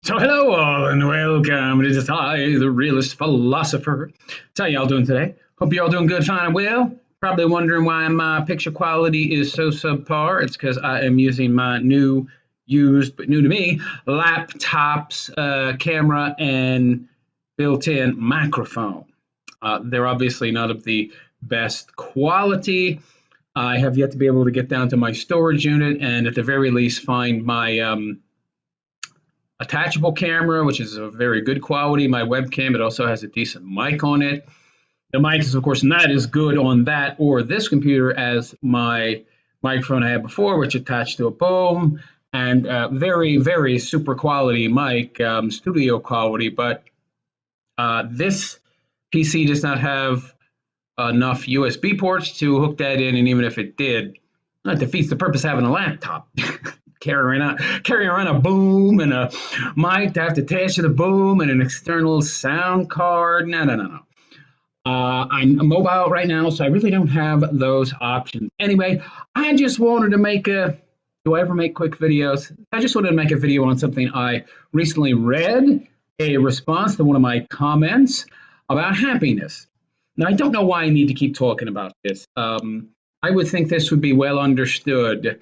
So hello all and welcome. It is I, the realist philosopher. So how y'all doing today? Hope you're all doing good, fine, and well. Probably wondering why my picture quality is so subpar. It's because I am using my new, used but new to me, laptop's camera and built-in microphone. They're obviously not of the best quality. I have yet to be able to get down to my storage unit and at the very least find my attachable camera, which is of very good quality. My webcam, it also has a decent mic on it. The mic is, of course, not as good on that or this computer as my microphone I had before, which attached to a boom and very, very super quality mic, studio quality. But this PC does not have enough USB ports to hook that in, and even if it did, that defeats the purpose of having a laptop. Carrying around a boom and a mic to have to attach to the boom and an external sound card. No. I'm mobile right now, so I really don't have those options. Anyway, I just wanted to make a. Do I ever make quick videos? I just wanted to make a video on something I recently read, a response to one of my comments about happiness. Now, I don't know why I need to keep talking about this. I would think this would be well understood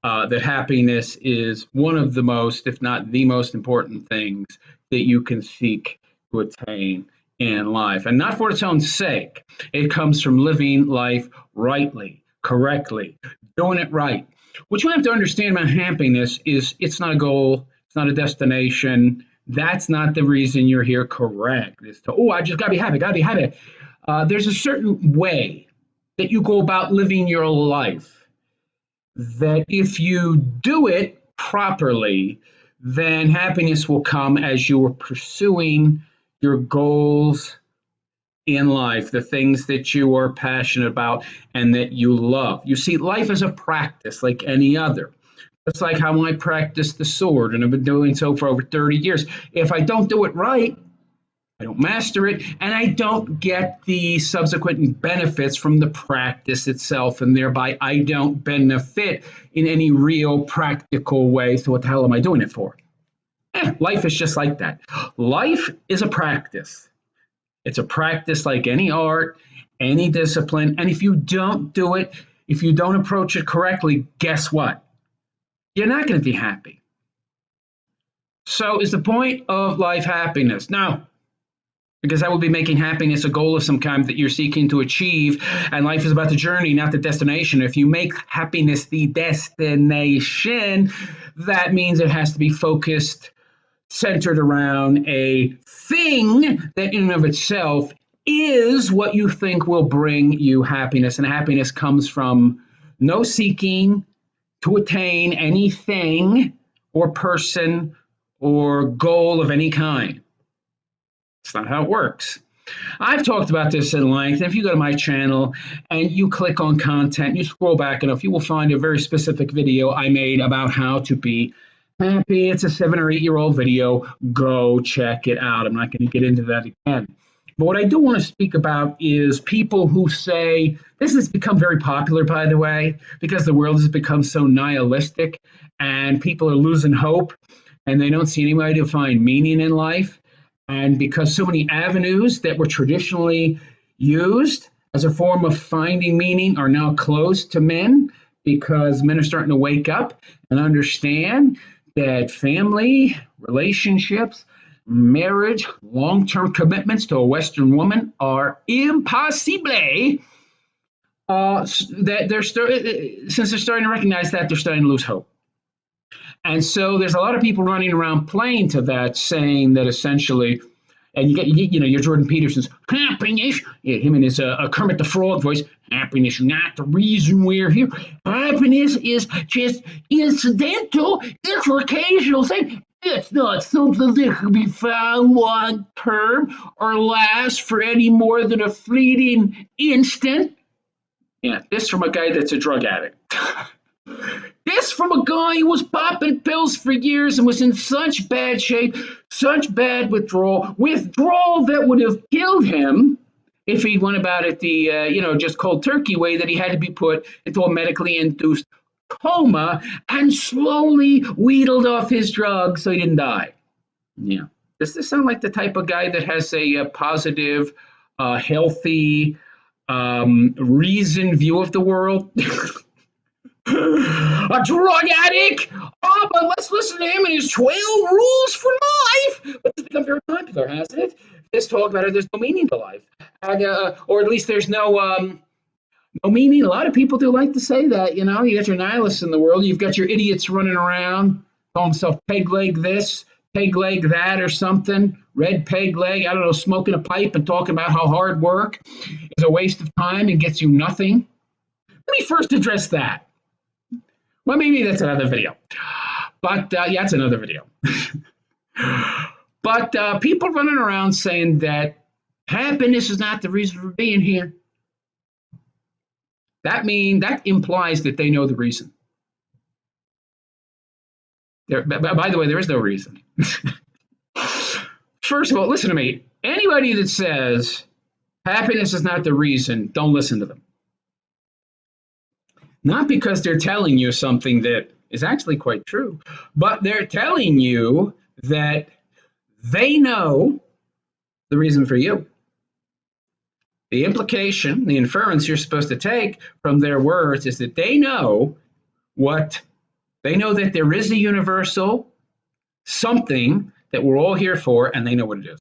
that happiness is one of the most, if not the most important things that you can seek to attain in life. And not for its own sake. It comes from living life rightly, correctly, doing it right. What you have to understand about happiness is it's not a goal, it's not a destination. That's not the reason you're here, correct. It's to, I just gotta be happy, gotta be happy. There's a certain way that you go about living your life that if you do it properly, then happiness will come as you are pursuing your goals in life, the things that you are passionate about and that you love. You see, life is a practice like any other. It's like how I practice the sword, and I've been doing so for over 30 years. If I don't do it right, I don't master it, and I don't get the subsequent benefits from the practice itself, and thereby I don't benefit in any real practical way. So what the hell am I doing it for? Life is just like that. Life is a practice. It's a practice like any art, any discipline, and if you don't do it, if you don't approach it correctly, guess what? You're not going to be happy. So is the point of life happiness? No, because that would be making happiness a goal of some kind that you're seeking to achieve. And life is about the journey, not the destination. If you make happiness the destination, that means it has to be focused, centered around a thing that in and of itself is what you think will bring you happiness. And happiness comes from no seeking to attain anything or person or goal of any kind. It's not how it works. I've talked about this at length. If you go to my channel and you click on content, you scroll back enough, you will find a very specific video I made about how to be happy. It's a 7 or 8 year old video. Go check it out. I'm not going to get into that again. But what I do want to speak about is people who say, this has become very popular, by the way, because the world has become so nihilistic and people are losing hope and they don't see any way to find meaning in life. And because so many avenues that were traditionally used as a form of finding meaning are now closed to men, because men are starting to wake up and understand that family, relationships, marriage, long-term commitments to a Western woman are impossible. That since they're starting to recognize that, they're starting to lose hope. And so there's a lot of people running around playing to that, saying that essentially, and you get, your Jordan Peterson's happiness, him and his Kermit the Frog voice, happiness is not the reason we're here. Happiness is just incidental. It's an occasional thing. It's not something that can be found long term or last for any more than a fleeting instant. Yeah, this from a guy that's a drug addict. This from a guy who was popping pills for years and was in such bad shape, such bad withdrawal that would have killed him if he went about it the, just cold turkey way, that he had to be put into a medically induced coma and slowly wheedled off his drugs so he didn't die. Yeah. Does this sound like the type of guy that has a positive, healthy, reasoned view of the world? A drug addict? Oh, but let's listen to him and his 12 rules for life. But it's become very popular, hasn't it? This talk about it, there's no meaning to life. And, or at least there's no meaning. A lot of people do like to say that, you know. You got your nihilists in the world. You've got your idiots running around, calling themselves peg leg this, peg leg that, or something. Red peg leg, I don't know, smoking a pipe and talking about how hard work is a waste of time and gets you nothing. Let me first address that. Well, maybe that's another video. But yeah, it's another video. But people running around saying that happiness is not the reason for being here. That implies that they know the reason. By the way, there is no reason. First of all, listen to me. Anybody that says happiness is not the reason, don't listen to them. Not because they're telling you something that is actually quite true, but they're telling you that they know the reason for you. The implication, the inference you're supposed to take from their words is that they know that there is a universal something that we're all here for, and they know what it is.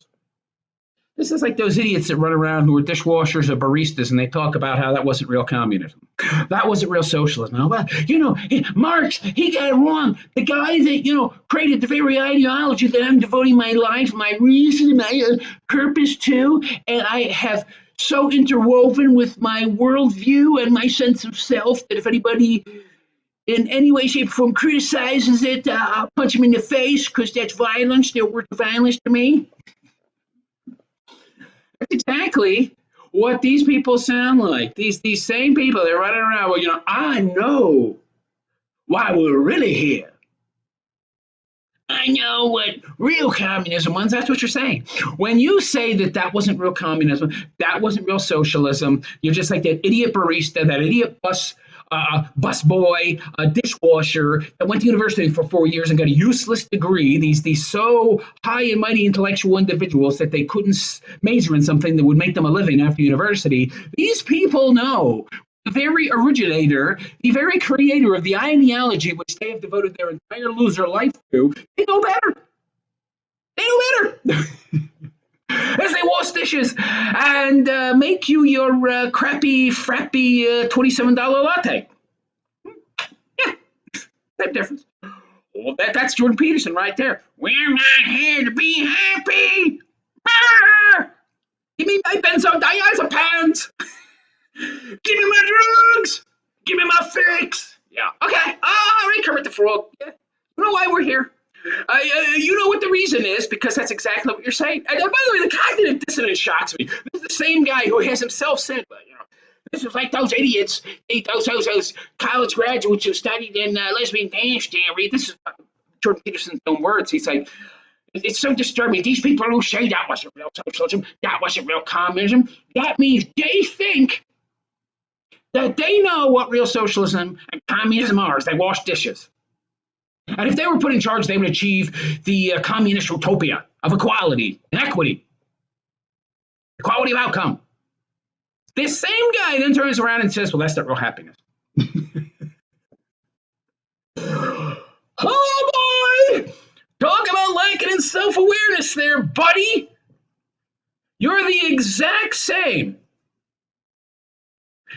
This is like those idiots that run around who are dishwashers or baristas, and they talk about how that wasn't real communism. That wasn't real socialism. Well, Marx, he got it wrong. The guy that, created the very ideology that I'm devoting my life, my reason, my purpose to, and I have so interwoven with my worldview and my sense of self that if anybody in any way, shape, or form criticizes it, I'll punch him in the face because that's violence. They're worth violence to me. That's exactly what these people sound like. These same people, they're running around, well, I know why we're really here. I know what real communism was. That's what you're saying. When you say that wasn't real communism, that wasn't real socialism, you're just like that idiot barista, that idiot bus boy, a dishwasher that went to university for 4 years and got a useless degree. These so high and mighty intellectual individuals that they couldn't major in something that would make them a living after university. These people know the very originator, the very creator of the ideology which they have devoted their entire loser life to. They know better. They know better. As they wash dishes and make you your crappy, frappy $27 latte. Yeah, same difference. Well, that's Jordan Peterson right there. We're not here to be happy. Give me my benzodiazepines. Give me my drugs. Give me my fix. Yeah. Okay. All right, Kermit the Frog. Yeah. You know why we're here? You know what the reason is, because that's exactly what you're saying. And by the way, the cognitive dissonance shocks me. This is the same guy who has himself said, this is like those idiots, those college graduates who studied in lesbian dance theory. This is Jordan Peterson's own words. He's like, it's so disturbing. These people who say that wasn't real socialism, that wasn't real communism, that means they think that they know what real socialism and communism are as they wash dishes. And if they were put in charge, they would achieve the communist utopia of equality and equity, equality of outcome. This same guy then turns around and says, well, that's not real happiness. Oh, boy! Talk about lacking in self-awareness there, buddy! You're the exact same.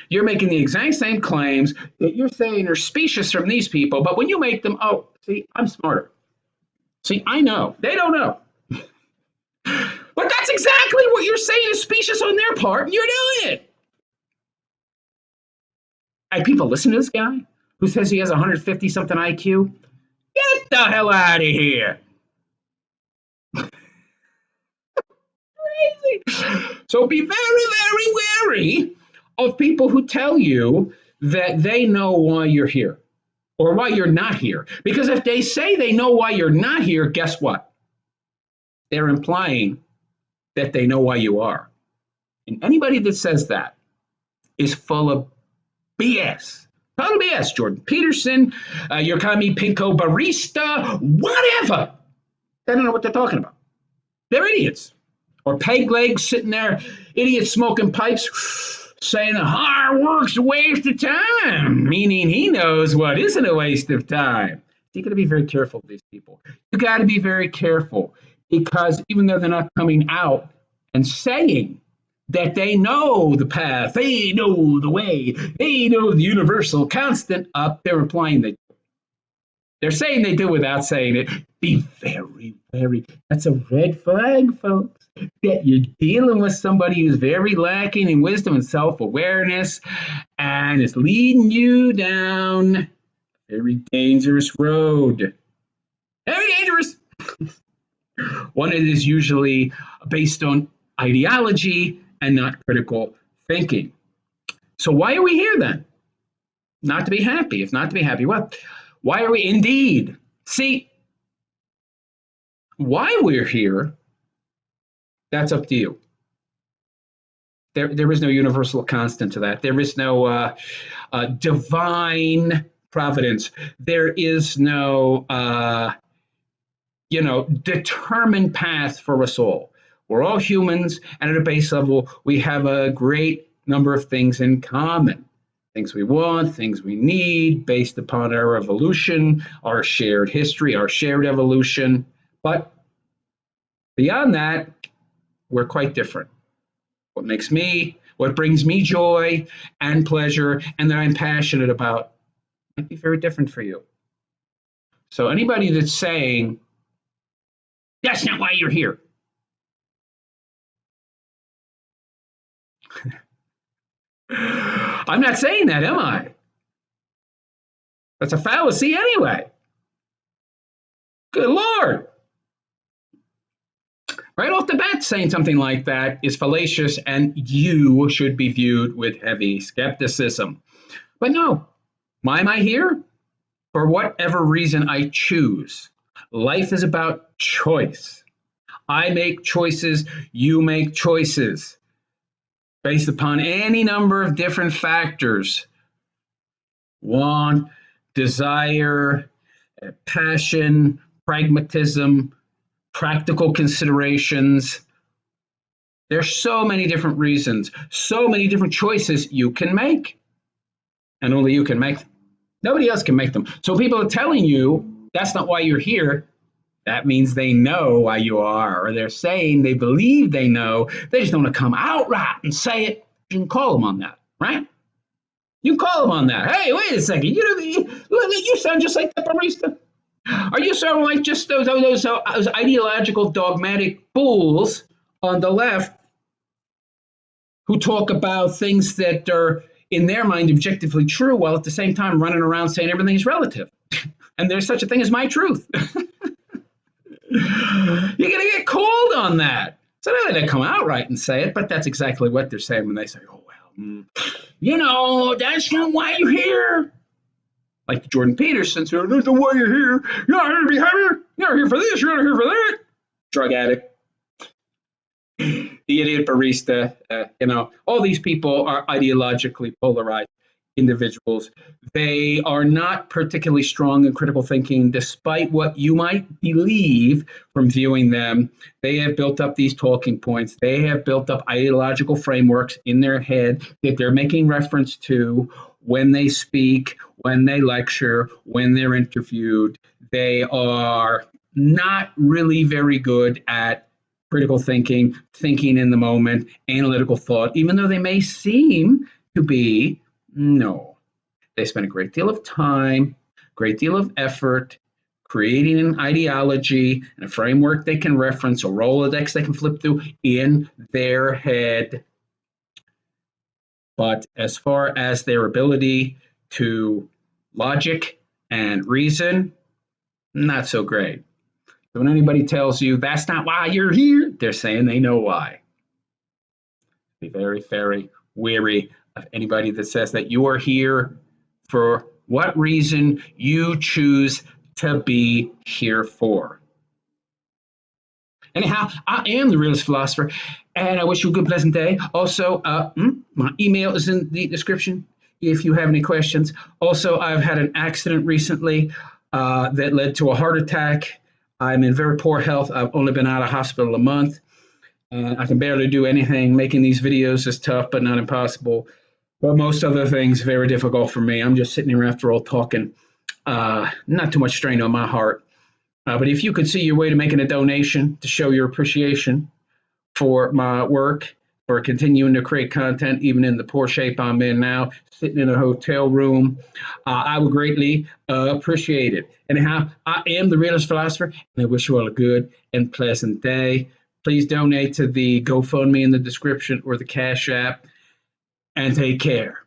You're making the exact same claims that you're saying are specious from these people, but when you make them, oh, see, I'm smarter. See, I know. They don't know. But that's exactly what you're saying is specious on their part, and you're doing it. And people listen to this guy who says he has 150-something IQ. Get the hell out of here. Crazy. So be very, very wary of people who tell you that they know why you're here or why you're not here. Because if they say they know why you're not here, guess what? They're implying that they know why you are. And anybody that says that is full of BS. Total BS. Jordan Peterson, your commie pinko barista, whatever. They don't know what they're talking about. They're idiots. Or peg legs sitting there, idiots smoking pipes, saying hard work's a waste of time, meaning he knows what isn't a waste of time. You got to be very careful of these people. You got to be very careful because even though they're not coming out and saying that they know the path, they know the way, they know the universal constant, they're implying they do. They're saying they do without saying it. Be very, very, that's a red flag, folks, that you're dealing with somebody who's very lacking in wisdom and self-awareness and is leading you down a very dangerous road. Very dangerous. One that is usually based on ideology and not critical thinking. So why are we here then? Not to be happy. If not to be happy, what? Why are we indeed? See, why we're here, that's up to you. There is no universal constant to that. There is no divine providence. There is no, determined path for us all. We're all humans, and at a base level, we have a great number of things in common. Things we want, things we need, based upon our evolution, our shared history, our shared evolution. But beyond that, we're quite different. What brings me joy and pleasure, and that I'm passionate about, might be very different for you. So anybody that's saying, that's not why you're here. I'm not saying that, am I? That's a fallacy anyway. Good Lord. Right off the bat, saying something like that is fallacious, and you should be viewed with heavy skepticism. But no, why am I here? For whatever reason I choose. Life is about choice. I make choices, you make choices based upon any number of different factors. Want, desire, passion, pragmatism, practical considerations. There's so many different reasons, so many different choices you can make. And only you can make them. Nobody else can make them. So people are telling you that's not why you're here. That means they know why you are, or they're saying they believe they know. They just don't want to come outright and say it. You can call them on that, right? You call them on that. Hey, wait a second. You sound just like the barista. Are you sounding like just those ideological, dogmatic fools on the left who talk about things that are, in their mind, objectively true, while at the same time running around saying everything is relative? And there's such a thing as my truth. You're going to get called on that. So now they come out right and say it, but that's exactly what they're saying when they say, oh, well, that's not why you're here. Like Jordan Peterson, so that's not why you're here. You're not here to be happy. You're not here for this. You're not here for that. Drug addict. The idiot barista. All these people are ideologically polarized individuals. They are not particularly strong in critical thinking, despite what you might believe from viewing them. They have built up these talking points. They have built up ideological frameworks in their head that they're making reference to when they speak, when they lecture, when they're interviewed. They are not really very good at critical thinking, thinking in the moment, analytical thought, even though they may seem to be. No, they spend a great deal of time, great deal of effort creating an ideology and a framework they can reference, a Rolodex they can flip through in their head. But as far as their ability to logic and reason, not so great. So when anybody tells you that's not why you're here, they're saying they know why. Be very, very wary of anybody that says that you are here for what reason you choose to be here for. Anyhow, I am the realist philosopher, and I wish you a good, pleasant day. Also, my email is in the description if you have any questions. Also, I've had an accident recently that led to a heart attack. I'm in very poor health. I've only been out of hospital a month, and I can barely do anything. Making these videos is tough, but not impossible. But most other things very difficult for me. I'm just sitting here after all talking. Not too much strain on my heart. But if you could see your way to making a donation to show your appreciation for my work, for continuing to create content, even in the poor shape I'm in now, sitting in a hotel room, I would greatly appreciate it. Anyhow, I am the realist philosopher, and I wish you all a good and pleasant day. Please donate to the GoFundMe in the description or the Cash App, and take care.